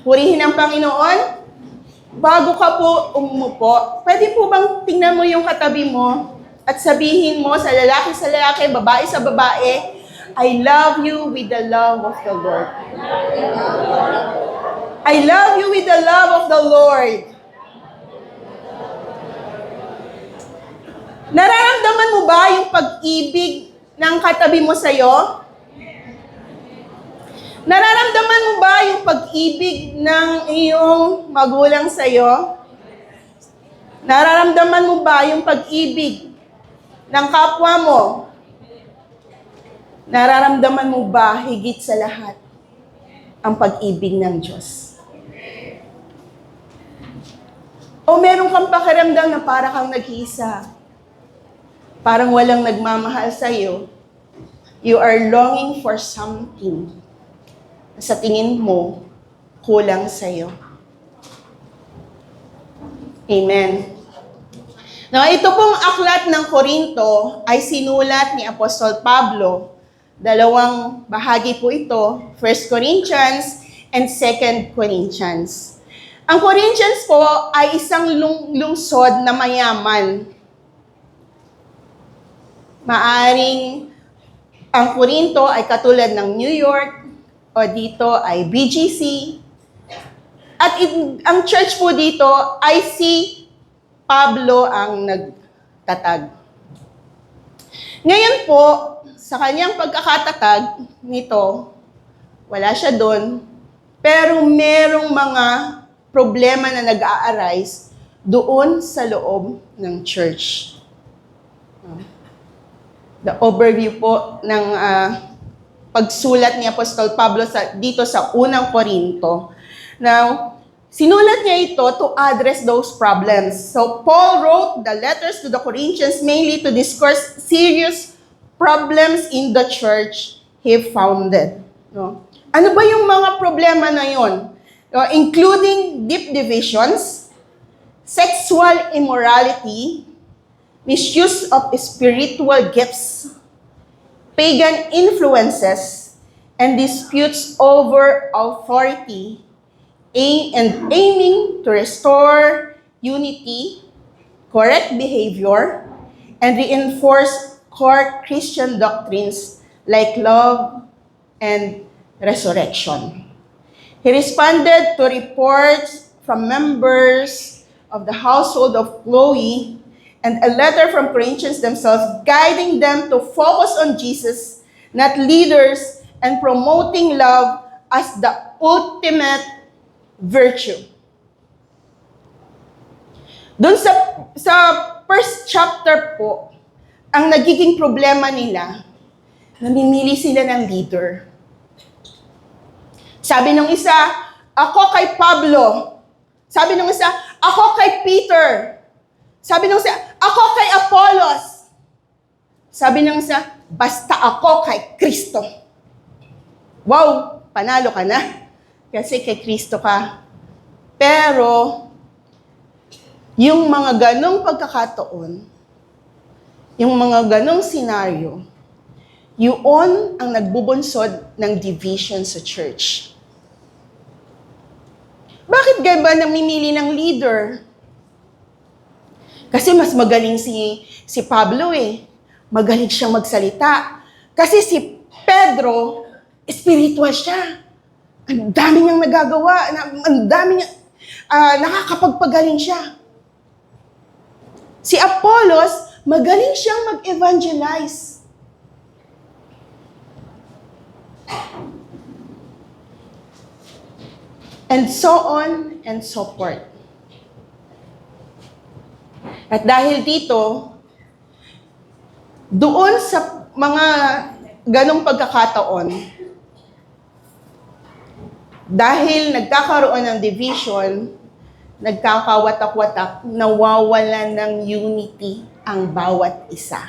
Purihin ang Panginoon. Bago ka po umupo, pwede po bang tingnan mo yung katabi mo at sabihin mo sa lalaki, babae sa babae, I love you with the love of the Lord. I love you with the love of the Lord. Nararamdaman mo ba yung pag-ibig ng katabi mo sa'yo? Nararamdaman mo ba yung pag-ibig ng iyong magulang sa'yo? Nararamdaman mo ba yung pag-ibig ng kapwa mo? Nararamdaman mo ba higit sa lahat ang pag-ibig ng Diyos? O meron kang pakiramdam na para kang nag-iisa? Parang walang nagmamahal sa'yo? You are longing for something sa tingin mo, kulang sa'yo. Amen. Now, ito pong aklat ng Korinto ay sinulat ni Apostol Pablo. Dalawang bahagi po ito, 1 Corinthians and 2 Corinthians. Ang Corinthians po ay isang lungsod na mayaman. Maaring ang Korinto ay katulad ng New York, o dito ay BGC. At ang church po dito ay si Pablo ang nagtatag. Ngayon po, sa kanyang pagkakatatag nito, wala siya doon, pero merong mga problema na nag-a-arise doon sa loob ng church. The overview po ng pagsulat ni Apostol Pablo dito sa unang Korinto. Now, sinulat niya ito to address those problems. So, Paul wrote the letters to the Corinthians mainly to discuss serious problems in the church he founded. No? Ano ba yung mga problema na yon? No, including deep divisions, sexual immorality, misuse of spiritual gifts, pagan influences, and disputes over authority, and aiming to restore unity, correct behavior, and reinforce core Christian doctrines like love and resurrection. He responded to reports from members of the household of Chloe and a letter from Corinthians themselves, guiding them to focus on Jesus, not leaders, and promoting love as the ultimate virtue. Doon sa first chapter po, ang nagiging problema nila, namimili sila ng leader. Sabi ng isa, ako kay Pablo. Sabi ng isa, ako kay Peter. Sabi ng isa, ako kay Apollos. Sabi ng isa, basta ako kay Kristo. Wow, panalo ka na. Kasi kay Kristo ka. Pero, yung mga ganong pagkakataon, yung mga ganong senaryo, yun ang nagbubunsod ng division sa church. Bakit ba namimili ng leader? Kasi mas magaling si Pablo eh. Magaling siyang magsalita. Kasi si Pedro, spiritual siya. Ang dami niyang nagagawa. Ang dami niyang, nakakapagpagaling siya. Si Apollos, magaling siyang mag-evangelize. And so on and so forth. At dahil dito, doon sa mga ganong pagkakataon, dahil nagkakaroon ng division, nagkakawatak-watak, nawawalan ng unity ang bawat isa.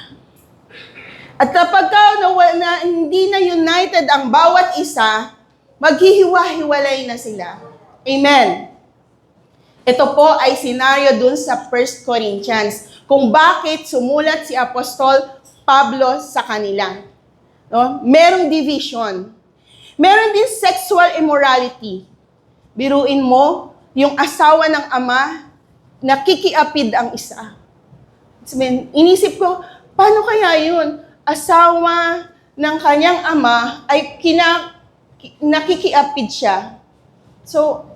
At kapag hindi na united ang bawat isa, maghihiwa-hiwalay na sila. Amen. Ito po ay senaryo dun sa 1 Corinthians kung bakit sumulat si Apostol Pablo sa kanila. No? Merong division. Meron din sexual immorality. Biruin mo, yung asawa ng ama, nakikiapid ang isa. Sabihin, inisip ko, paano kaya yun? Asawa ng kanyang ama ay nakikiapid siya. So,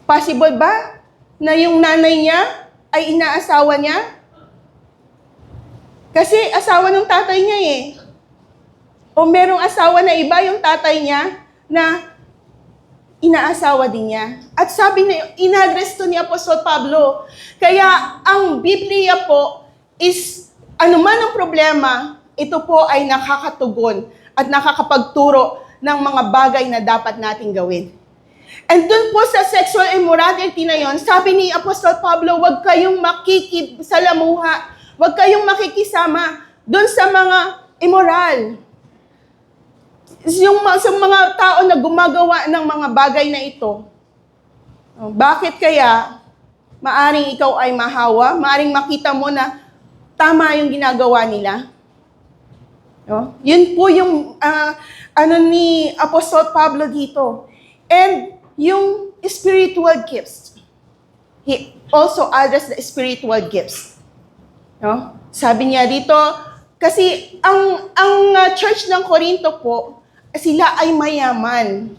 possible ba na yung nanay niya ay inaasawa niya? Kasi asawa ng tatay niya eh. O merong asawa na iba yung tatay niya na inaasawa din niya. At sabi na, in-address to ni Apostol Pablo. Kaya ang Biblia po is, anuman ang problema, ito po ay nakakatugon at nakakapagturo ng mga bagay na dapat nating gawin. And dun po sa sexual immorality na yon, sabi ni Apostol Pablo, huwag kayong makikisalamuha, huwag kayong makikisama dun sa mga immoral. Sa mga tao na gumagawa ng mga bagay na ito. Bakit kaya maaring ikaw ay mahawa, maaring makita mo na tama yung ginagawa nila? No? Yun po yung ni Apostol Pablo dito. And yung spiritual gifts. He also addressed the spiritual gifts. No? Sabi niya dito, kasi ang church ng Corinto po, sila ay mayaman.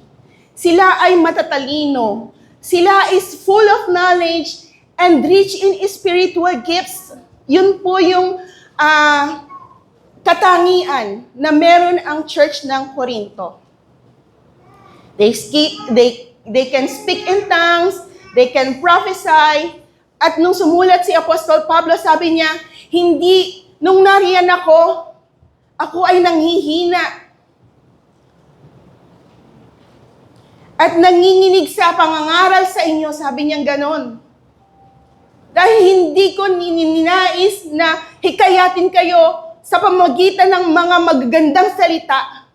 Sila ay matatalino. Sila is full of knowledge and rich in spiritual gifts. Yun po yung katangian na meron ang church ng Corinto. They can speak in tongues, they can prophesy. At nung sumulat si Apostol Pablo, sabi niya, hindi, nung nariyan ako ay nanghihina. At nanginginig sa pangangaral sa inyo, sabi niyang ganon. Dahil hindi ko ninais na hikayatin kayo sa pamamagitan ng mga magagandang salita,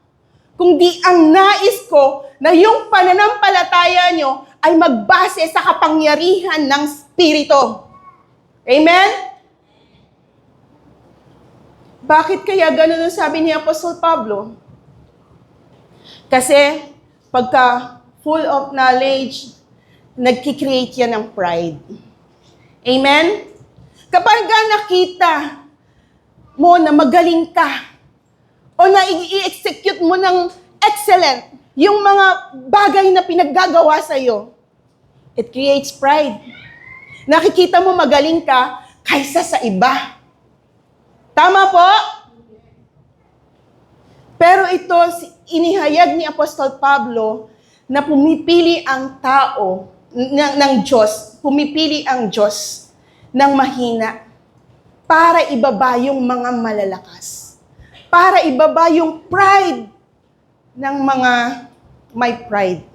kundi ang nais ko na yung pananampalataya nyo ay magbase sa kapangyarihan ng Espiritu. Amen? Bakit kaya ganon ang sabi ni Apostol Pablo? Kasi pagka full of knowledge, nagkikreate yan ng pride. Amen? Kapag nakita mo na magaling ka, o na i-execute mo ng excellent yung mga bagay na pinaggagawa sa'yo, it creates pride. Nakikita mo magaling ka kaysa sa iba. Tama po? Pero ito, inihayag ni Apostol Pablo na pumipili ang tao ng Diyos, pumipili ang Diyos ng mahina para ibaba yung mga malalakas. Para ibaba yung pride ng mga may pride.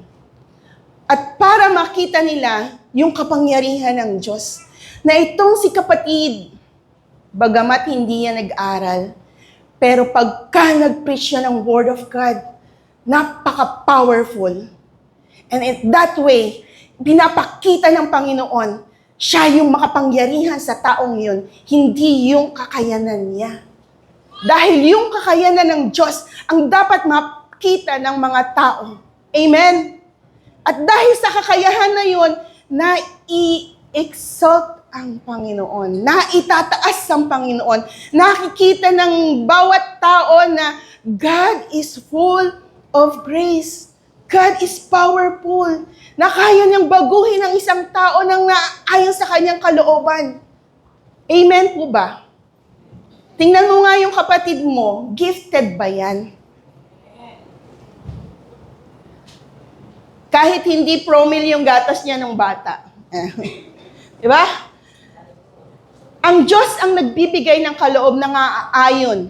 At para makita nila yung kapangyarihan ng Diyos. Na itong si kapatid, bagamat hindi yan nag-aral, pero pagka nag-preach siya ng Word of God, napaka-powerful. And in that way, pinapakita ng Panginoon, siya yung makapangyarihan sa taong yun, hindi yung kakayanan niya. Dahil yung kakayanan ng Diyos ang dapat makita ng mga tao. Amen? At dahil sa kakayahan na yun, na-i-exalt ang Panginoon, na-itataas ang Panginoon, nakikita ng bawat tao na God is full of grace. God is powerful, na kaya niyang baguhin ang isang tao nang naayon sa kanyang kalooban. Amen po ba? Tingnan mo nga yung kapatid mo, gifted ba yan? Kahit hindi promil yung gatas niya ng bata. Diba? Ang Diyos ang nagbibigay ng kaloob na naaayon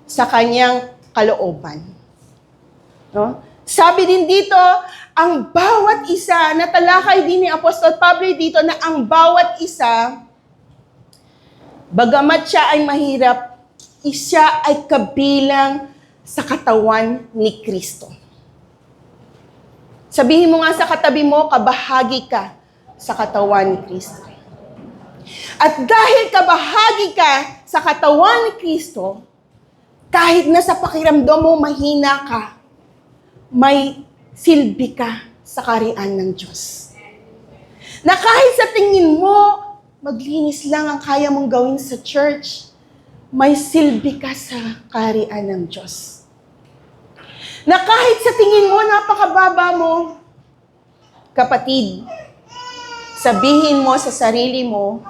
sa kanyang kalooban. No? Sabi din dito, ang bawat isa, natalakay din ni Apostol Pablo dito na ang bawat isa, bagamat siya ay mahirap, siya ay kabilang sa katawan ni Kristo. Sabihin mo nga sa katabi mo, kabahagi ka sa katawan ni Kristo. At dahil kabahagi ka sa katawan ni Kristo, kahit na sa pakiramdam mo mahina ka, may silbi ka sa kaharian ng Diyos. Na kahit sa tingin mo, maglinis lang ang kaya mong gawin sa church, may silbi ka sa kaharian ng Diyos. Na kahit sa tingin mo, napakababa mo, kapatid, sabihin mo sa sarili mo,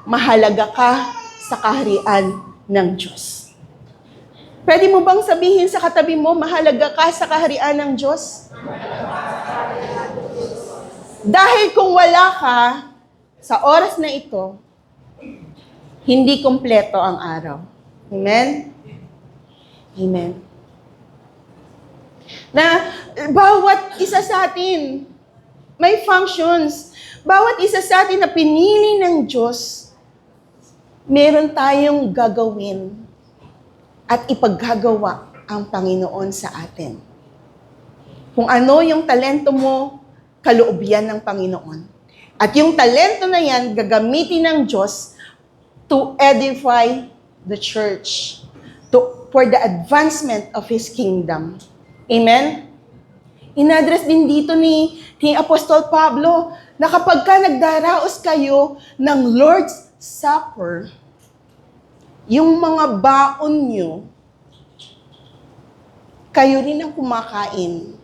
mahalaga ka sa kaharian ng Diyos. Pwede mo bang sabihin sa katabi mo, mahalaga ka sa kaharian ng Diyos? Dahil kung wala ka, sa oras na ito, hindi kumpleto ang araw. Amen? Amen. Na bawat isa sa atin, may functions. Bawat isa sa atin na pinili ng Diyos, meron tayong gagawin at ipaggagawa ang Panginoon sa atin. Kung ano yung talento mo, kaloob yan ng Panginoon. At yung talento na yan, gagamitin ng Diyos to edify the church, for the advancement of His kingdom. Amen? Inadress din dito ni Apostol Pablo na kapag ka nagdaraos kayo ng Lord's Supper, yung mga baon nyo, kayo rin ang kumakain.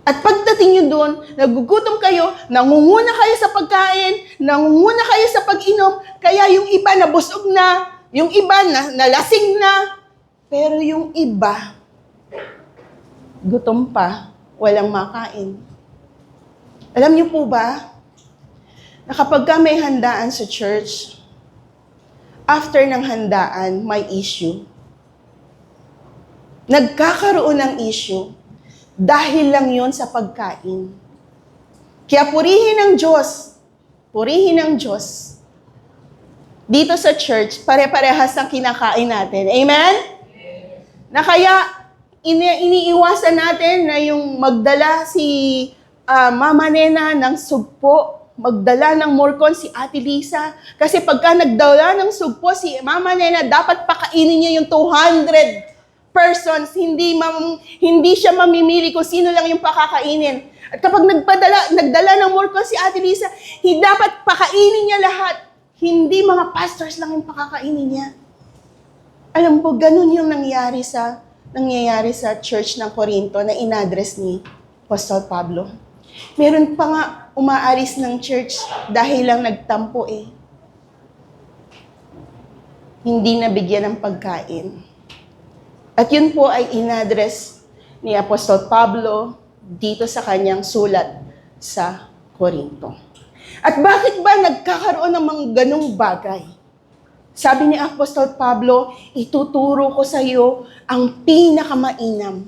At pagdating nyo doon, nagugutom kayo, nangunguna kayo sa pagkain, nangunguna kayo sa pag-inom, kaya yung iba nabusog na, yung iba nalasing na, pero yung iba, gutom pa, walang makain. Alam niyo po ba, na kapag ka may handaan sa church, after ng handaan, may issue. Nagkakaroon ng issue dahil lang yon sa pagkain. Kaya purihin ng Diyos, dito sa church, pare-parehas ang kinakain natin. Amen? Na kaya, iniiwasan natin na yung magdala si Mama Nena ng sugpo, magdala ng morcon si Ate Lisa. Kasi pagka nagdala ng sugpo si Mama Nena, dapat pakainin niya yung 200 persons. Hindi siya mamimili kung sino lang yung pakakainin. At kapag nagdala ng morcon si Ate Lisa, dapat pakainin niya lahat. Hindi mga pastors lang yung pakakainin niya. Alam po, ganun yung nangyayari sa church ng Corinto na inadress ni Apostol Pablo. Meron pa nga umaalis ng church dahil lang nagtampo eh. Hindi nabigyan ng pagkain. At yun po ay inadress ni Apostol Pablo dito sa kanyang sulat sa Corinto. At bakit ba nagkakaroon ng mga ganong bagay? Sabi ni Apostol Pablo, ituturo ko sa iyo ang pinakamainam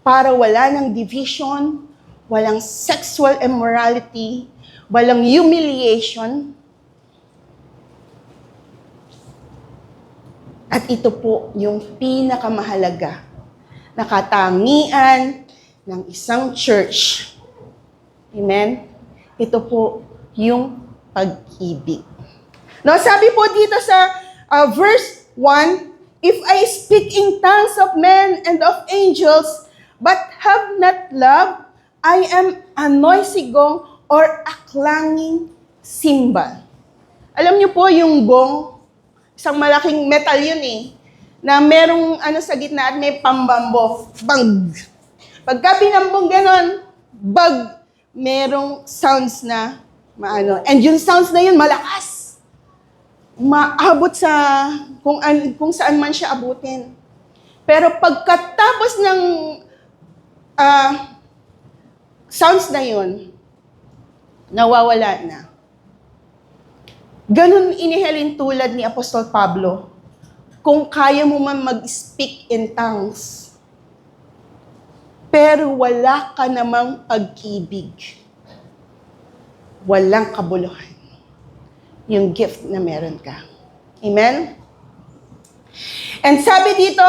para wala ng division, walang sexual immorality, walang humiliation. At ito po yung pinakamahalaga na katangian ng isang church. Amen? Ito po yung pag-ibig. Now, sabi po dito sa verse 1, if I speak in tongues of men and of angels, but have not love, I am a noisy gong or a clanging cymbal. Alam niyo po yung gong, isang malaking metal yun eh, na merong sa gitna at may pambambo. Bang! Pagka pinambong ganon, bag, merong sounds na and yung sounds na yun malakas. Maabot sa kung saan man siya abutin. Pero pagkatapos ng sounds na yun, nawawala na. Ganun inihalin tulad ni Apostol Pablo. Kung kaya mo man mag-speak in tongues, pero wala ka namang pag-ibig, walang kabuluhan yung gift na meron ka. Amen? And sabi dito,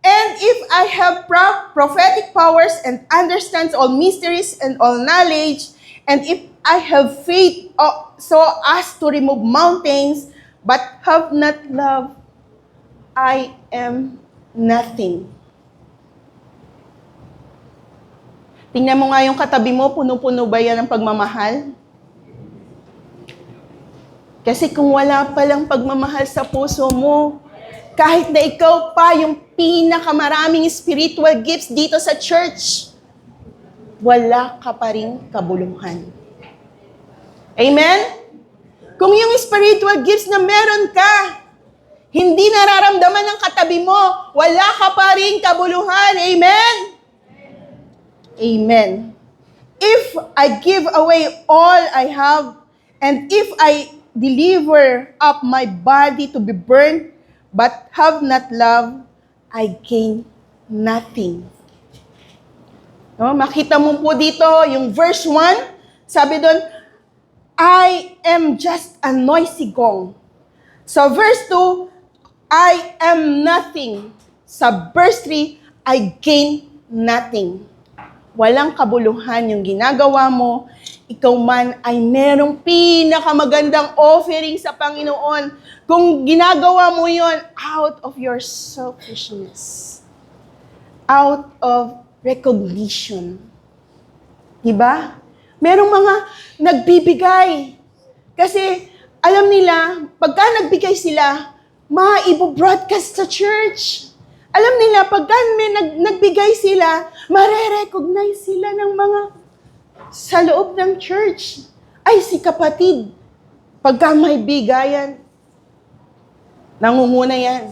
and if I have prophetic powers and understands all mysteries and all knowledge, and if I have faith so as to remove mountains, but have not love, I am nothing. Tingnan mo nga yung katabi mo, puno-puno ba yan ng pagmamahal? Kasi kung wala palang pagmamahal sa puso mo, kahit na ikaw pa yung pinakamaraming spiritual gifts dito sa church, wala ka pa rin kabuluhan. Amen? Kung yung spiritual gifts na meron ka, hindi nararamdaman ng katabi mo, wala ka pa rin kabuluhan. Amen? Amen. If I give away all I have, and if I deliver up my body to be burned, but have not love, I gain nothing. No, makita mo po dito, yung verse 1, sabi doon, I am just a noisy gong. Sa verse 2, I am nothing. Sa verse 3, I gain nothing. Walang kabuluhan yung ginagawa mo, ikaw man ay merong pinakamagandang offering sa Panginoon. Kung ginagawa mo yon out of your selfishness, out of recognition. Diba? Merong mga nagbibigay. Kasi alam nila, pagka nagbigay sila, maibo-broadcast sa church. Alam nila, pagka may nagbigay sila, mare-recognize sila ng mga sa loob ng church. Ay, si kapatid, pagka may bigayan, nangunguna yan.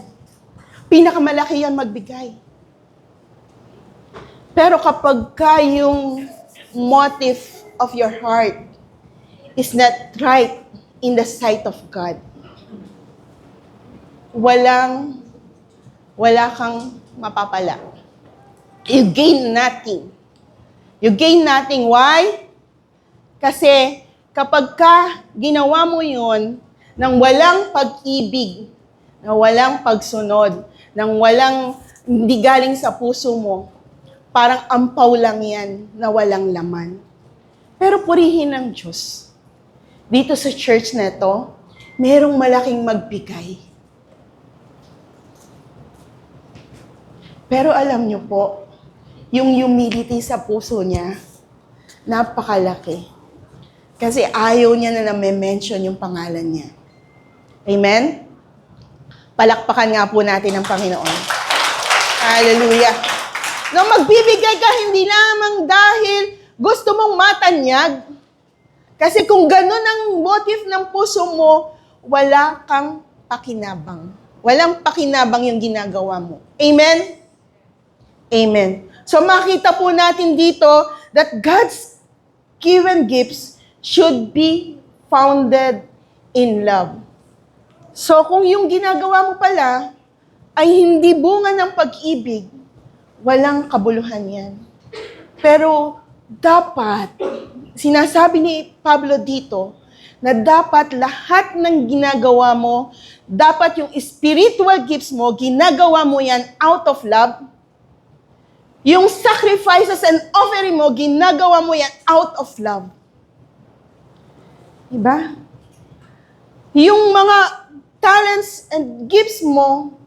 Pinakamalaki yan magbigay. Pero kapag yung motive of your heart is not right in the sight of God, wala kang mapapala. You gain nothing. You gain nothing. Why? Kasi kapag ginawa mo yun nang walang pag-ibig, na walang pagsunod, nang hindi galing sa puso mo, parang ampaw lang yan na walang laman. Pero purihin ng Diyos. Dito sa church na to, merong malaking magbigay. Pero alam niyo po, yung humility sa puso niya, napakalaki. Kasi ayaw niya na mention yung pangalan niya. Amen? Palakpakan nga po natin ang Panginoon. Hallelujah. Nung magbibigay ka, hindi lamang dahil gusto mong matanyag. Kasi kung ganun ang motive ng puso mo, wala kang pakinabang. Walang pakinabang yung ginagawa mo. Amen? Amen. So makita po natin dito that God's given gifts should be founded in love. So kung yung ginagawa mo pala ay hindi bunga ng pag-ibig, walang kabuluhan yan. Pero dapat, sinasabi ni Pablo dito, na dapat lahat ng ginagawa mo, dapat yung spiritual gifts mo, ginagawa mo yan out of love. Yung sacrifices and offering mo, ginagawa mo yan out of love. Diba? Yung mga talents and gifts mo,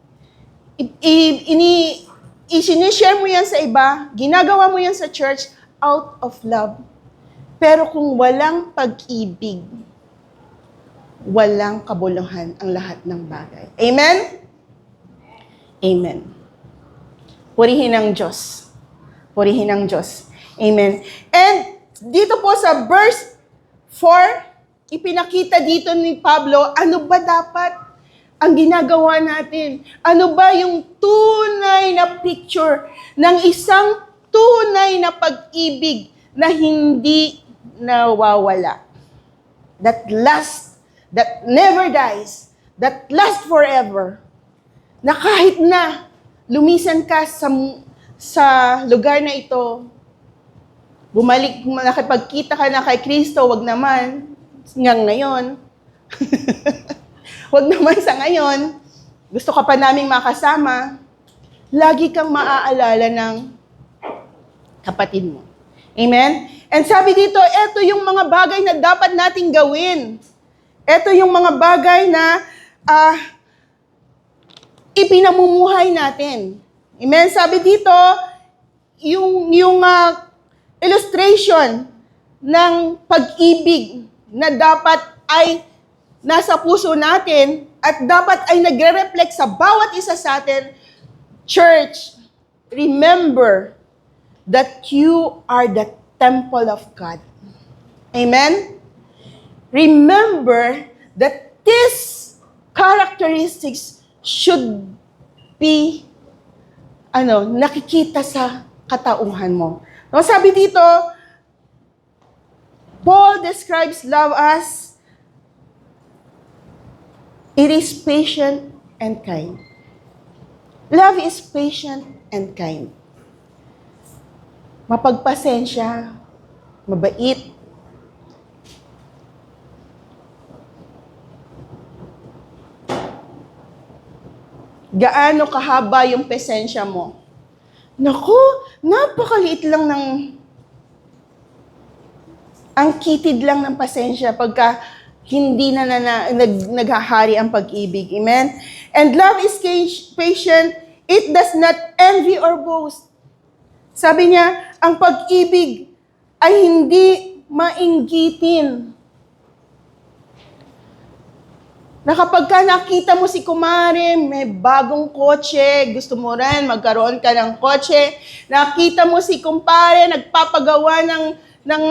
i-share mo yan sa iba, ginagawa mo yan sa church out of love. Pero kung walang pag-ibig, walang kabuluhan ang lahat ng bagay. Amen? Amen. Purihin ang Diyos. Purihin ang Diyos. Amen. And dito po sa verse 4, ipinakita dito ni Pablo, ano ba dapat ang ginagawa natin? Ano ba yung tunay na picture ng isang tunay na pag-ibig na hindi nawawala? That lasts, that never dies, that lasts forever. Na kahit na lumisan ka sa lugar na ito, bumalik, nakipagkita ka na kay Kristo, wag naman, hanggang ngayon. Wag naman sa ngayon, gusto ka pa naming makasama, lagi kang maaalala ng kapatid mo. Amen? And sabi dito, eto yung mga bagay na dapat nating gawin. Eto yung mga bagay na ipinamumuhay natin. Amen? Sabi dito, yung illustration ng pag-ibig na dapat ay nasa puso natin at dapat ay nagre-reflect sa bawat isa sa atin. Church, remember that you are the temple of God. Amen? Remember that these characteristics should be nakikita sa katauhan mo. No, sabi dito, Paul describes love as it is patient and kind. Love is patient and kind. Mapagpasensya, mabait. Gaano kahaba yung pasensya mo? Naku, napakaliit lang ang kitid lang ng pasensya pagka hindi naghahari ang pag-ibig. Amen? And love is patient, it does not envy or boast. Sabi niya, ang pag-ibig ay hindi mainggitin. Na kapag ka nakita mo si kumare, may bagong kotse, gusto mo rin, magkaroon ka ng kotse. Nakita mo si kumpare, nagpapagawa ng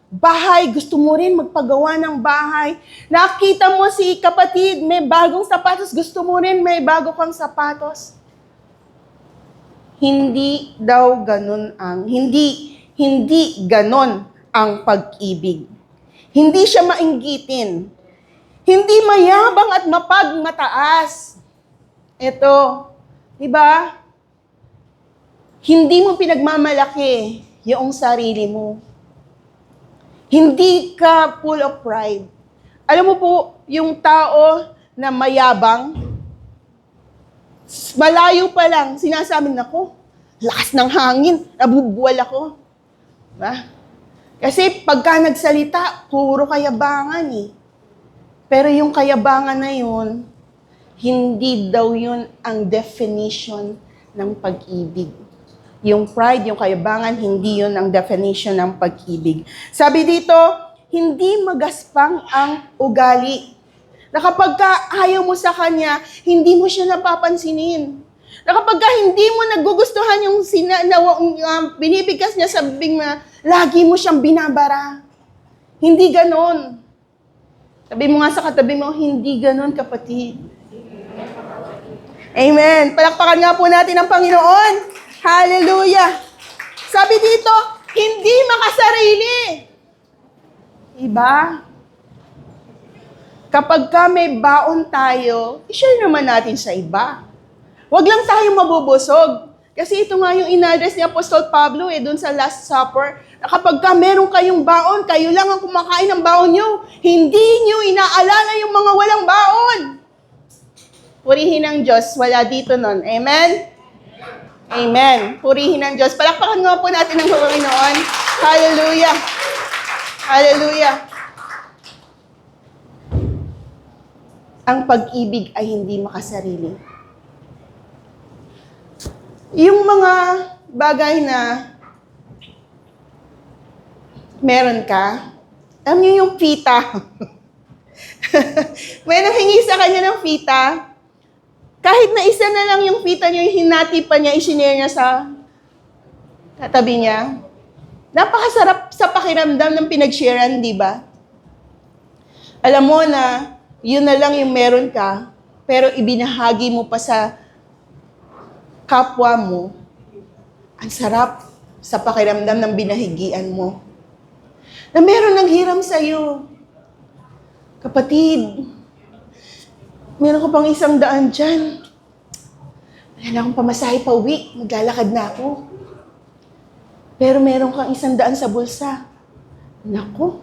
bahay, gusto mo rin magpagawa ng bahay. Nakita mo si kapatid, may bagong sapatos, gusto mo rin may bago kang sapatos. Hindi ganon ang pag-ibig. Hindi siya mainggitin. Hindi mayabang at mapagmataas. Ito, di ba? Hindi mo pinagmamalaki yung sarili mo. Hindi ka full of pride. Alam mo po, yung tao na mayabang, malayo pa lang, sinasabi nako, lakas ng hangin, nabubuwal ako. Diba? Kasi pagka nagsalita, puro kayabangan eh. Pero yung kayabangan na yun, hindi daw yun ang definition ng pag-ibig. Yung pride, yung kayabangan, hindi yun ang definition ng pag-ibig. Sabi dito, hindi magaspang ang ugali. Na kapag ayaw mo sa kanya, hindi mo siya napapansinin. Na kapag hindi mo nagugustuhan yung binibigkas niya sa bibig na, lagi mo siyang binabara. Hindi ganon. Sabi mo nga sa katabi mo, hindi ganon, kapatid. Amen. Palakpakan nga po natin ang Panginoon. Hallelujah. Sabi dito, hindi makasarili. Diba? Kapag may baon tayo, i-share naman natin sa iba. Huwag lang tayo mabubusog. Kasi ito nga yung in-address ni Apostol Pablo doon sa Last Supper, na kapag meron kayong baon, kayo lang ang kumakain ng baon nyo. Hindi nyo inaalala yung mga walang baon. Purihin ng Diyos, wala dito nun. Amen? Amen. Purihin ng Diyos. Palakpakan nga po natin ang Panginoon. Hallelujah. Hallelujah. Ang pag-ibig ay hindi makasarili. Yung mga bagay na meron ka, alam niyo yung pita. May nanghingi sa kanya ng pita, kahit na isa na lang yung pita niya, yung hinati pa niya, isinare niya sa katabi niya. Napakasarap sa pakiramdam ng pinag-sharean, di ba? Alam mo na yun na lang yung meron ka, pero ibinahagi mo pa sa kapwa mo. Ang sarap sa pakiramdam ng binahigian mo. Na meron nanghiram sa'yo. Kapatid, meron ko pang 100 dyan. Wala na akong pamasahe pa uwi. Maglalakad na ako. Pero meron kang 100 sa bulsa. Naku,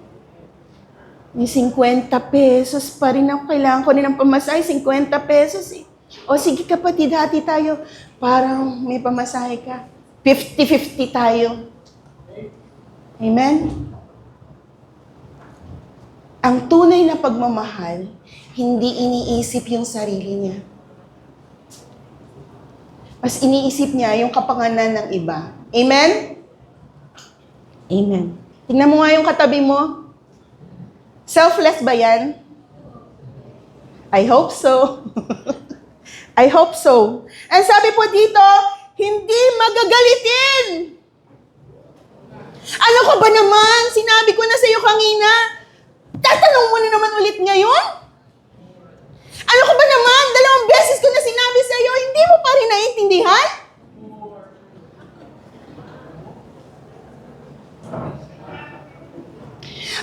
may 50 pesos pa rin ako. Kailangan ko rin ng pamasahe, 50 pesos eh. O sige kapatid, hati tayo. Parang may pamasahe ka. 50-50 tayo. Amen? Ang tunay na pagmamahal, hindi iniisip yung sarili niya. Mas iniisip niya yung kapanganan ng iba. Amen? Amen. Tingnan mo nga yung katabi mo. Selfless ba yan? I hope so. I hope so. And sabi po dito, hindi magagalitin. Ano ka ba naman? Sinabi ko na sa iyo kanina. Tatanong mo na naman ulit ngayon? Ano ka ba naman? 2 beses ko na sinabi sa iyo, hindi mo pa rin naiintindihan?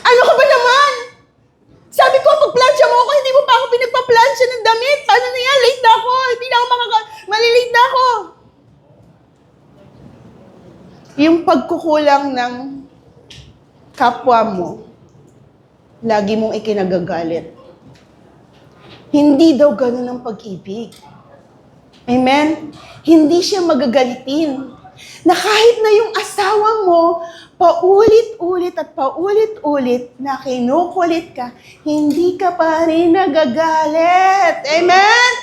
Ano ka ba naman? Sabi ko, pagplansya mo ako, hindi mo pa ako pinagpaplansya ng damit. Paano na yan? Late na ako. Hindi na ako malilate na ako. Yung pagkukulang ng kapwa mo, lagi mong ikinagagalit. Hindi daw ganun ang pag-ibig. Amen? Hindi siya magagalitin. Na kahit na yung asawa mo, paulit-ulit at paulit-ulit na kinukulit ka, hindi ka pa rin nagagalit. Amen?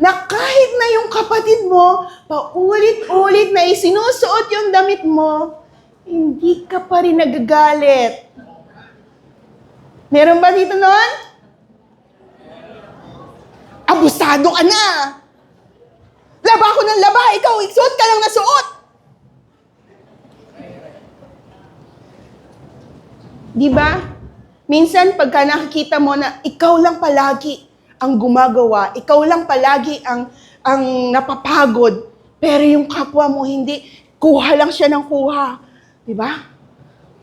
Na kahit na yung kapatid mo, paulit-ulit na isinusuot yung damit mo, hindi ka pa rin nagagalit. Meron ba dito noon? Abusado ka na! Laba ako ng laba, ikaw, suot ka lang na suot! Di ba? Minsan, pagka nakikita mo na ikaw lang palagi ang gumagawa, ikaw lang palagi ang napapagod, pero yung kapwa mo hindi, kuha lang siya ng kuha. Di ba?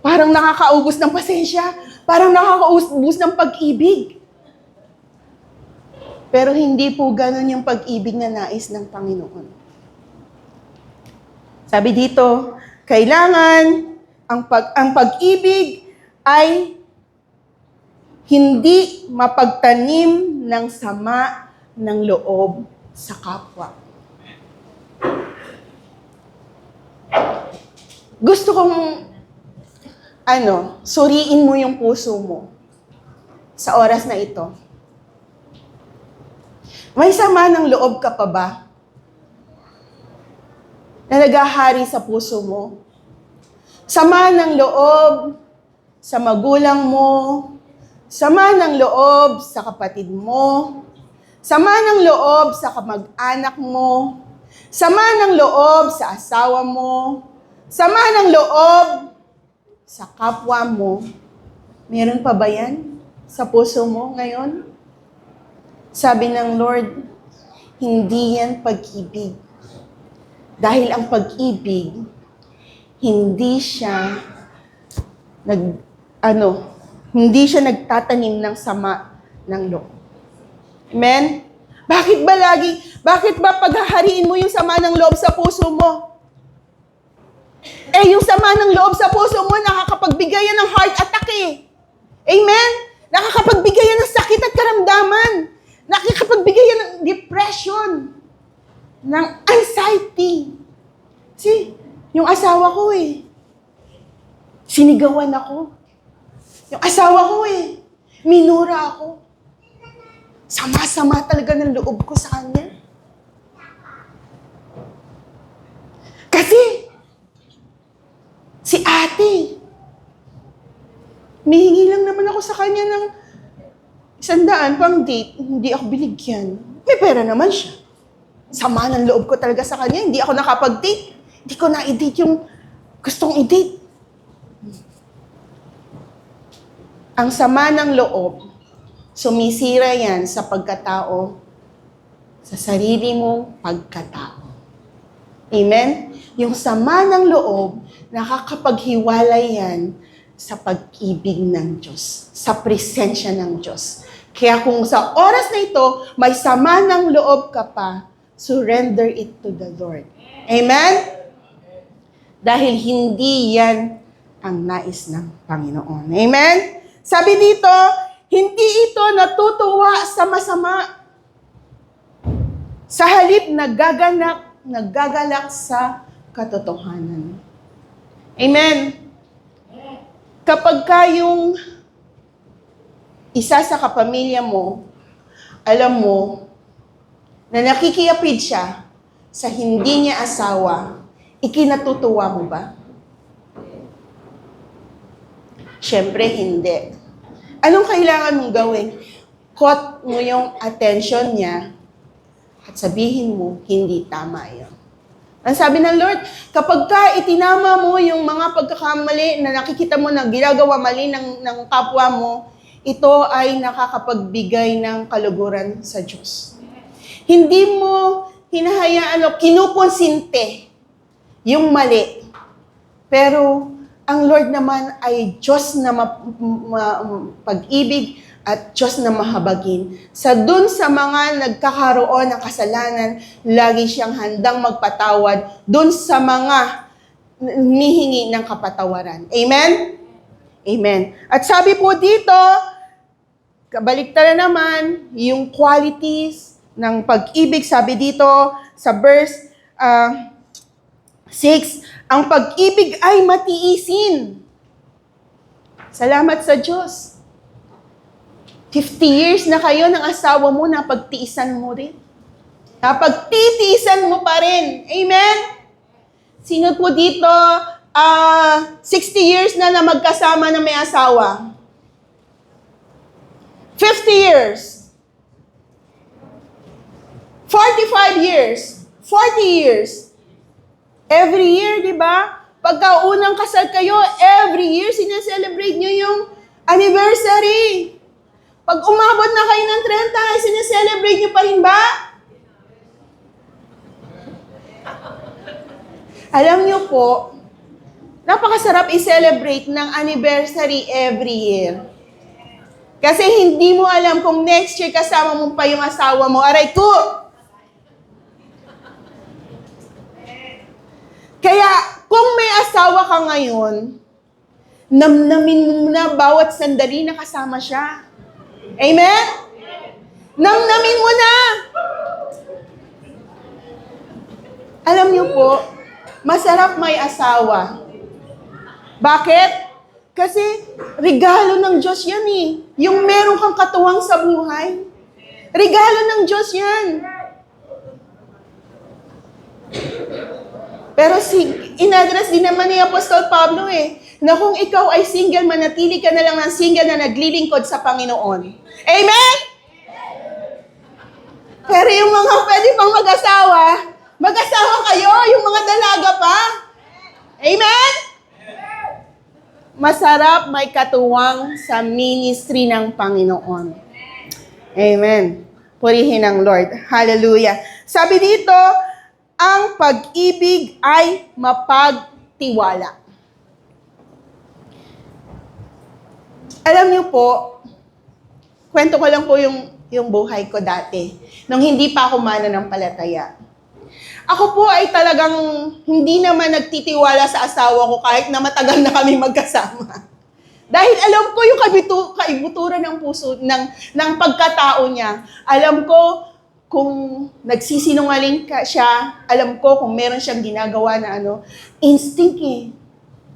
Parang nakakaubos ng pasensya, parang nakakaubos ng pag-ibig. Pero hindi po ganun yung pag-ibig na nais ng Panginoon. Sabi dito, kailangan ang pag-ibig ay hindi mapagtanim ng sama ng loob sa kapwa. Gusto kong, suriin mo yung puso mo sa oras na ito. May sama ng loob ka pa ba? Na naghahari sa puso mo? Sama ng loob sa magulang mo, sama ng loob sa kapatid mo, sama ng loob sa kamag-anak mo, sama ng loob sa asawa mo, sama ng loob sa kapwa mo. Meron pa ba yan sa puso mo ngayon? Sabi ng Lord, hindi yan pag-ibig. Dahil ang pag-ibig, hindi siya nagtatanim ng sama ng loob. Amen? Bakit ba paghahariin mo yung sama ng loob sa puso mo? Yung sama ng loob sa puso mo, nakakapagbigay yan ng heart attack eh. Amen? Nakakapagbigay yan ng sakit at karamdaman. Nakakapagbigay yan ng depression, ng anxiety. Kasi, yung asawa ko sinigawan ako. Yung asawa ko minura ako. Sama-sama talaga ng loob ko sa kanya. Kasi, si ate, mihingi lang naman ako sa kanya ng 100 pang date, hindi ako binigyan. May pera naman siya. Sama ng loob ko talaga sa kanya, hindi ako nakapag-date. Hindi ko na-i-date yung gustong i-date. Ang sama ng loob, sumisira yan sa pagkatao, sa sarili mong pagkatao. Amen? Yung sama ng loob, nakakapaghiwalay yan sa pag-ibig ng Diyos, sa presensya ng Diyos. Kaya kung sa oras na ito, may sama ng loob ka pa, surrender it to the Lord. Amen? Dahil hindi yan ang nais ng Panginoon. Amen? Sabi dito, hindi ito natutuwa sa masama. Sa halip nagagalak sa katotohanan. Amen? Kapag yung isa sa kapamilya mo, alam mo, na nakikiyapid siya sa hindi niya asawa, ikinatutuwa mo ba? Siyempre, hindi. Anong kailangan mong gawin? Caught mo yung attention niya at sabihin mo, hindi tama yun. Ang sabi ng Lord, kapag ka itinama mo yung mga pagkakamali na nakikita mo na ginagawa mali ng kapwa mo, ito ay nakakapagbigay ng kaluguran sa Diyos. Hindi mo hinahayaan o kinukonsinte yung mali. Pero ang Lord naman ay Diyos na pag-ibig at Diyos na mahabagin. Dun sa mga nagkakaroon ng kasalanan, lagi siyang handang magpatawad dun sa mga nihingi ng kapatawaran. Amen? Amen. At sabi po dito, kabaliktaran naman, yung qualities ng pag-ibig, sabi dito sa verse 6, ang pag-ibig ay matiisin. Salamat sa Diyos. 50 years na kayo ng asawa mo, napagtiisan mo rin. Napagtitiisan mo pa rin. Amen? Sino po dito, 60 years na magkasama na may asawa? 50 years. 45 years. 40 years. Every year, di ba? Pagka unang kasal kayo, every year, sineselebrate nyo yung anniversary. Pag umabot na kayo ng 30, sineselebrate nyo pa rin ba? Alam nyo po, napakasarap i-celebrate ng anniversary every year. Kasi hindi mo alam kung next year kasama mo pa yung asawa mo. Aray ko! Kaya, kung may asawa ka ngayon, namnamin mo na bawat sandali na kasama siya. Amen? Namnamin mo na! Alam niyo po, masarap may asawa. Bakit? Kasi regalo ng Diyos yan eh. Yung meron kang katuwang sa buhay. Regalo ng Diyos yan. Pero in-address din naman ni Apostol Pablo na kung ikaw ay single, manatili ka na lang ng single na naglilingkod sa Panginoon. Amen? Pero yung mga pwede pang mag-asawa kayo, yung mga dalaga pa. Amen? Masarap may katuwang sa ministry ng Panginoon. Amen. Purihin ang Lord. Hallelujah. Sabi dito, ang pag-ibig ay mapagtiwala. Alam niyo po, kwento ko lang po yung buhay ko dati, nung hindi pa ako mananampalataya. Ako po ay talagang hindi naman nagtitiwala sa asawa ko kahit na matagal na kami magkasama. Dahil alam ko yung kaibuturan ng puso, ng pagkatao niya. Alam ko kung nagsisinungaling siya, alam ko kung meron siyang ginagawa na instinct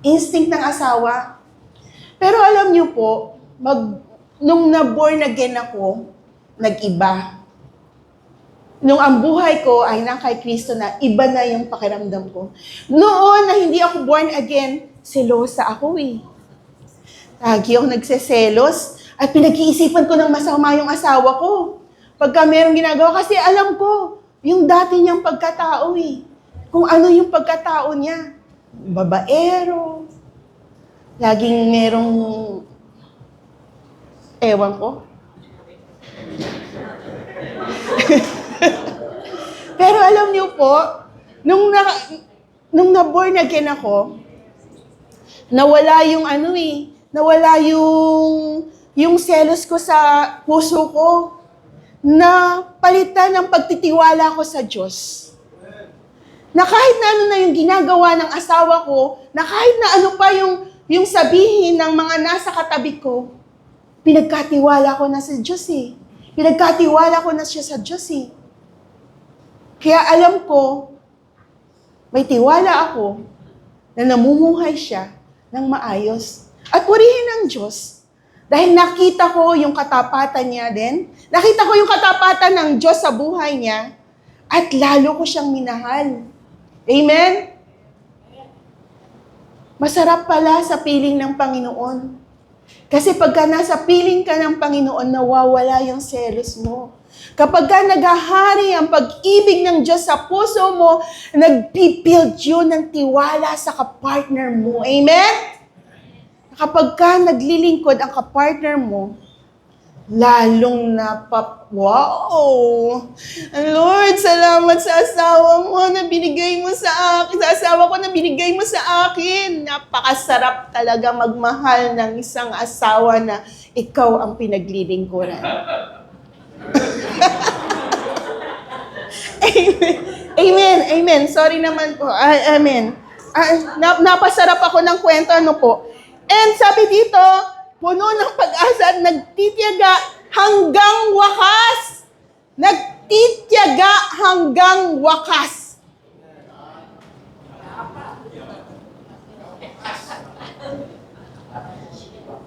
Instinct ng asawa. Pero alam niyo po, nung na-born again ako, nag-iba. Nung ang buhay ko ay na kay Kristo na, iba na yung pakiramdam ko. Noon na hindi ako born again, selosa ako Lagi ako nagseselos at pinag-iisipan ko ng masama yung asawa ko. Pagka merong ginagawa, kasi alam ko, yung dati niyang pagkatao Kung ano yung pagkatao niya. Babaero. Laging merong, ewan ko. Pero alam niyo po, nung na-born again ako, nawala yung nawala yung selos ko sa puso ko, na palitan ng pagtitiwala ko sa Diyos. Na kahit na ano na yung ginagawa ng asawa ko, na kahit na ano pa yung sabihin ng mga nasa katabi ko, pinagkatiwala ko na sa Diyos Pinagkatiwala ko na siya sa Diyos Kaya alam ko, may tiwala ako na namumuhay siya ng maayos. At purihin ng Diyos. Dahil nakita ko yung katapatan niya din. Nakita ko yung katapatan ng Diyos sa buhay niya. At lalo ko siyang minahal. Amen? Masarap pala sa piling ng Panginoon Kasi pagka nasa piling ka ng Panginoon, nawawala yung selos mo. Kapag ka naghahari ang pag-ibig ng Diyos sa puso mo, nagpibuild yun ng tiwala sa kapartner mo. Amen? Kapag ka naglilingkod ang kapartner mo, lalong wow! Lord, salamat sa asawa mo na binigay mo sa akin. Sa asawa ko na binigay mo sa akin. Napakasarap talaga magmahal ng isang asawa na ikaw ang pinaglilingkuran. Amen. Amen. Amen. Sorry naman po. Amen. Napasarap ako ng kwento, ano po. And sabi dito, puno ng pag-asa at nagtitiyaga hanggang wakas. Nagtitiyaga hanggang wakas.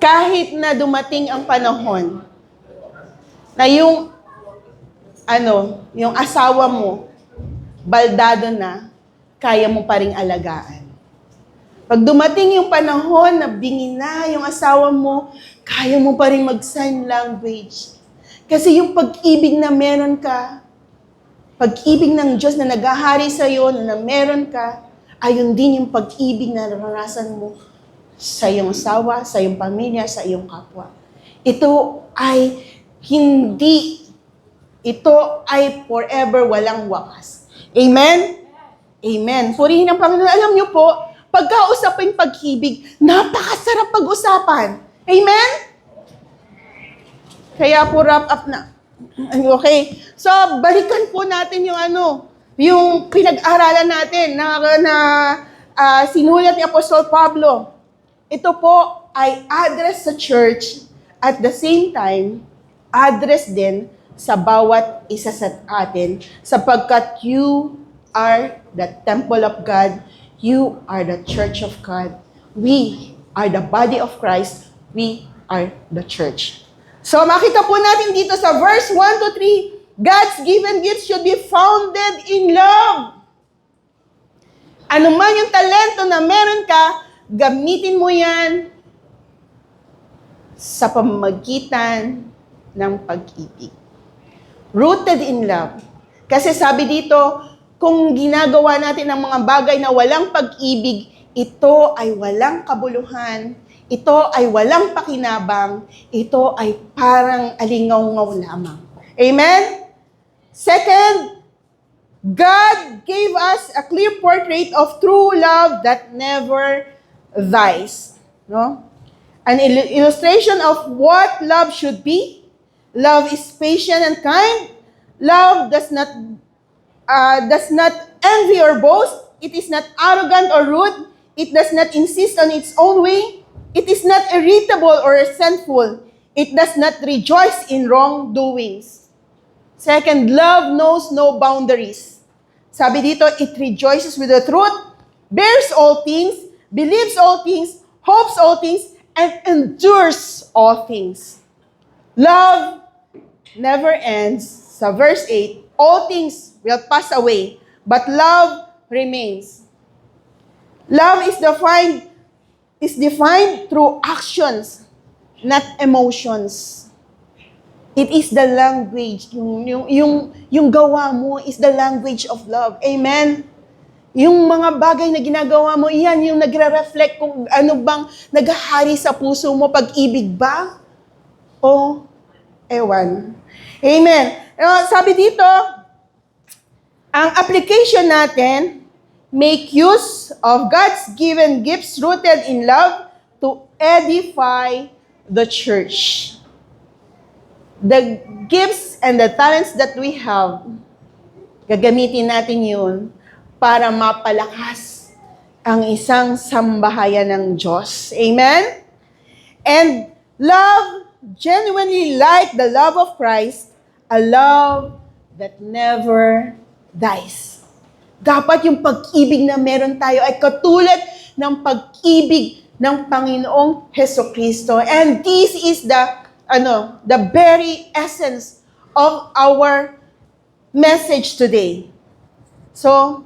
Kahit na dumating ang panahon na yung asawa mo, baldado na, kaya mo pa ring alagaan. Pag dumating yung panahon na bingi na yung asawa mo, kaya mo pa rin mag-sign language. Kasi yung pag-ibig na meron ka, pag-ibig ng Diyos na naghahari sa iyo, na meron ka, ayun din yung pag-ibig na naranasan mo sa iyong asawa, sa iyong pamilya, sa iyong kapwa. Ito ay forever walang wakas. Amen? Amen. Purihin ang Panginoon. Alam niyo po, pagkausapin pag-ibig, napakasarap pag-usapan. Amen? Kaya po wrap up na. Okay. So, balikan po natin yung pinag-aralan natin na sinulat ni Apostol Pablo. Ito po ay address sa church at the same time, address din sa bawat isa sa atin sapagkat you are the temple of God. You are the church of God. We are the body of Christ. We are the church. So makita po natin dito sa verse 1 to 3, God's given gifts should be founded in love. Ano man yung talento na meron ka, gamitin mo yan sa pamamagitan ng pag-ibig. Rooted in love. Kasi sabi dito, kung ginagawa natin ang mga bagay na walang pag-ibig, ito ay walang kabuluhan, ito ay walang pakinabang, ito ay parang alingaw-ngaw lamang. Amen? Second, God gave us a clear portrait of true love that never dies. No? An illustration of what love should be. Love is patient and kind. Love does not envy or boast. It is not arrogant or rude. It does not insist on its own way. It is not irritable or resentful. It does not rejoice in wrongdoings. Second, love knows no boundaries. Sabi dito, it rejoices with the truth, bears all things, believes all things, hopes all things, and endures all things. Love never ends. Sa verse 8, all things will pass away, but love remains. Love is defined through actions, not emotions. It is the language, yung gawa mo is the language of love. Amen? Yung mga bagay na ginagawa mo, iyan yung nagre-reflect kung ano bang naghahari sa puso mo, pag-ibig ba? O ewan. Amen. Sabi dito, ang application natin, make use of God's given gifts rooted in love to edify the church. The gifts and the talents that we have, gagamitin natin yun para mapalakas ang isang sambahayan ng Diyos. Amen? And love, genuinely like the love of Christ, a love that never dies. Dapat yung pag-ibig na meron tayo ay katulad ng pag-ibig ng Panginoong Hesukristo. And this is the very essence of our message today. So,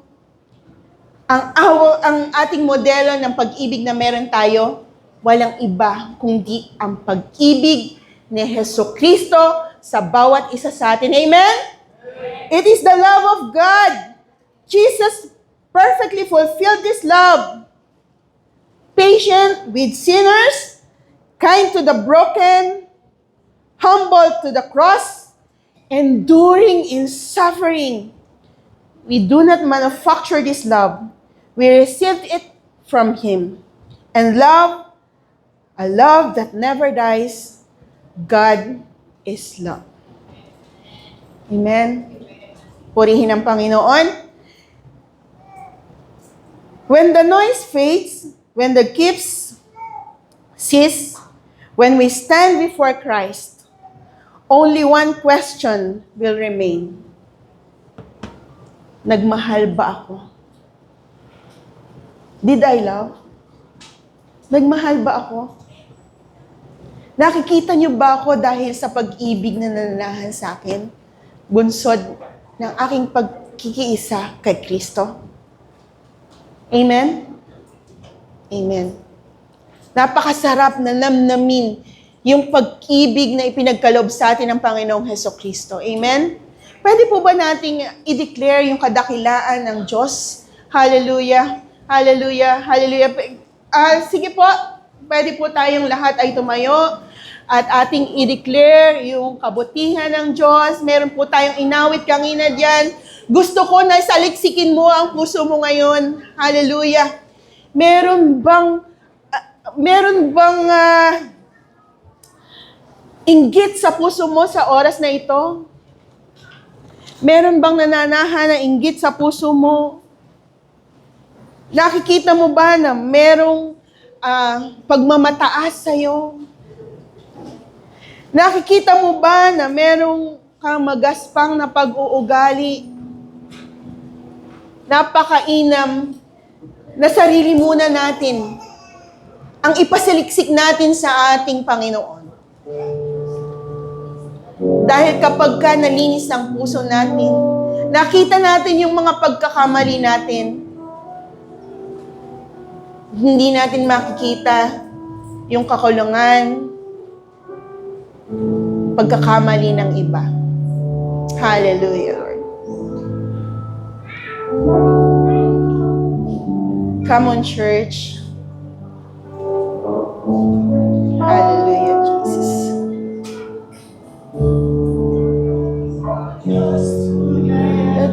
ang ating modelo ng pag-ibig na meron tayo, walang iba kundi ang pag-ibig ni Jesucristo sa bawat isa sa atin. Amen? It is the love of God. Jesus perfectly fulfilled this love. Patient with sinners, kind to the broken, humble to the cross, enduring in suffering. We do not manufacture this love. We received it from Him. And love, a love that never dies, God is love. Amen? Purihin ang Panginoon. When the noise fades, when the gifts cease, when we stand before Christ, only one question will remain. Nagmahal ba ako? Did I love? Nagmahal ba ako? Nakikita niyo ba ako dahil sa pag-ibig na nananahan sa akin? Bunsod ng aking pagkikiisa kay Kristo? Amen? Amen. Napakasarap na namnamin yung pag-ibig na ipinagkaloob sa atin ng Panginoong Hesukristo. Amen? Pwede po ba nating i-declare yung kadakilaan ng Diyos? Hallelujah! Hallelujah! Hallelujah! Sige po, pwede po tayong lahat ay tumayo at ating i-declare yung kabutihan ng Diyos. Meron po tayong inawit kanina dyan. Gusto ko na saliksikin mo ang puso mo ngayon. Hallelujah! Meron bang inggit sa puso mo sa oras na ito? Meron bang nananahan na inggit sa puso mo? Nakikita mo ba na merong pagmamataas sa'yo? Nakikita mo ba na merong kang magaspang na pag-uugali? Napakainam na sarili muna natin ang ipasaliksik natin sa ating Panginoon. Dahil kapag ka nalinis ang puso natin, nakita natin yung mga pagkakamali natin, hindi natin makikita yung kakulungan, pagkakamali ng iba. Hallelujah, Lord. Come on, church. Hallelujah, Jesus.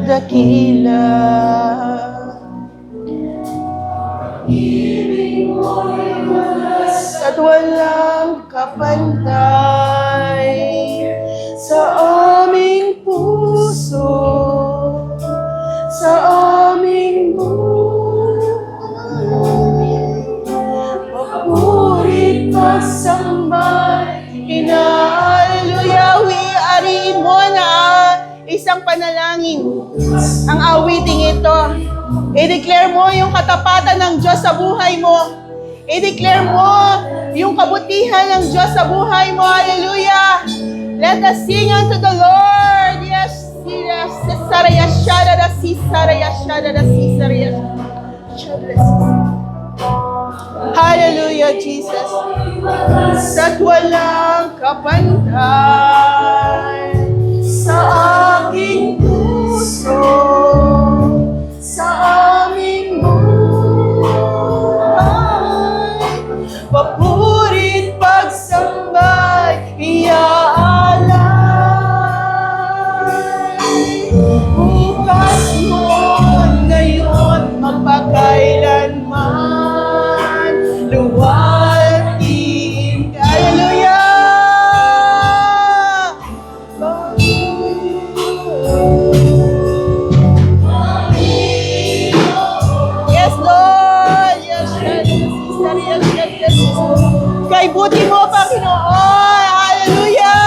Dakila ibig mo'y walas at walang kapantay sa aming puso, sa aming buhay. Papurit pagsambay, Hallelujah, ariin mo na isang panalangin ang awiting ito. I-declare mo yung katapatan ng Diyos sa buhay mo. I-declare mo yung kabutihan ng Diyos sa buhay mo. Hallelujah! Let us sing unto the Lord. Yes, yes. Hallelujah, Jesus. At walang kapantay sa aking puso, sa aming buhay. Papurit pagsambay, iaalay. Bukas mo ngayon, magpakailanman, luwalhatiin. Hallelujah! Yes, Lord! Yes, yes. Kay buti mo, Panginoon! Hallelujah!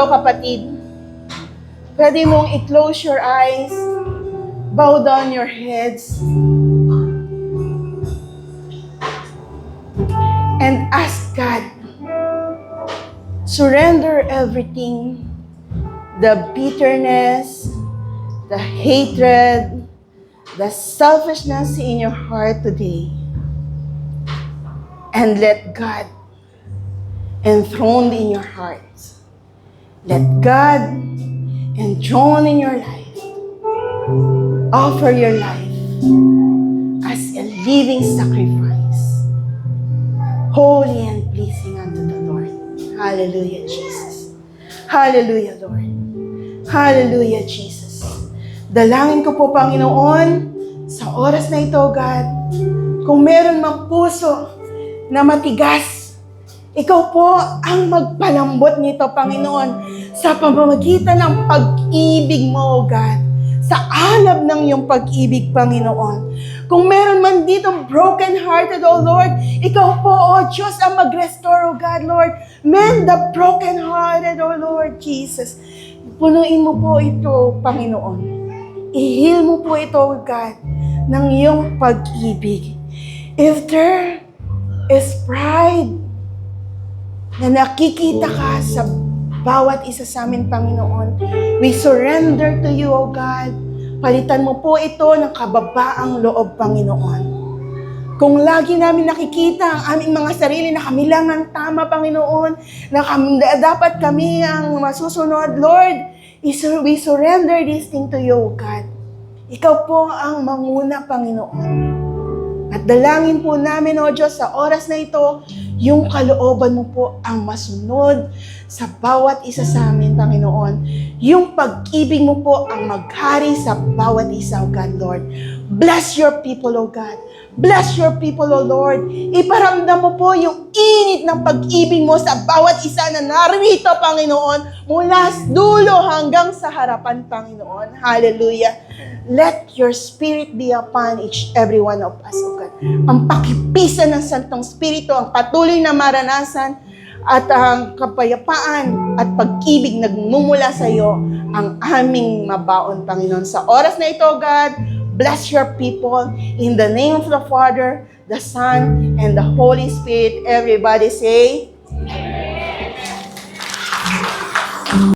kapatid, pwede mong i-close your eyes, bow down your heads, and ask God, surrender everything, the bitterness, the hatred, the selfishness in your heart today, and let God enthroned in your heart. Let God enthroned in your life. Offer your life as a living sacrifice, holy and pleasing unto the Lord. Hallelujah, Jesus. Hallelujah, Lord. Hallelujah, Jesus. Dalangin ko po, Panginoon, sa oras na ito, God, kung meron mang puso na matigas, ikaw po ang magpalambot nito, Panginoon, sa pamamagitan ng pag-ibig mo, O God, sa alab ng iyong pag-ibig, Panginoon. Kung meron man dito broken-hearted, O Lord, ikaw po, O Diyos, ang mag-restore, O God, Lord. Mend the broken-hearted, O Lord Jesus. Punuin mo po ito, Panginoon. I-heal mo po ito, O God, ng iyong pag-ibig. If there is pride na nakikita ka sa bawat isa sa amin, Panginoon, we surrender to you, O God. Palitan mo po ito ng kababaang loob, Panginoon. Kung lagi namin nakikita ang aming mga sarili na kami lang ang tama, Panginoon, na dapat kami ang masusunod, Lord, we surrender this thing to you, O God. Ikaw po ang manguna, Panginoon. At dalangin po namin, O Diyos, sa oras na ito, yung kalooban mo po ang masunod sa bawat isa sa amin, Panginoon. Yung pag-ibig mo po ang maghari sa bawat isa, O God, Lord. Bless your people, O God. Bless your people, O Lord. Iparamdam mo po yung init ng pag-ibig mo sa bawat isa na narito, Panginoon, mula dulo hanggang sa harapan, Panginoon. Hallelujah. Let your Spirit be upon each every one of us, O God. Ang pakipisan ng Santong Espiritu, ang patuloy na maranasan at ang kapayapaan at pag-ibig nagmumula sa iyo ang aming mabaon, Panginoon. Sa oras na ito, God, bless your people in the name of the Father, the Son, and the Holy Spirit. Everybody say,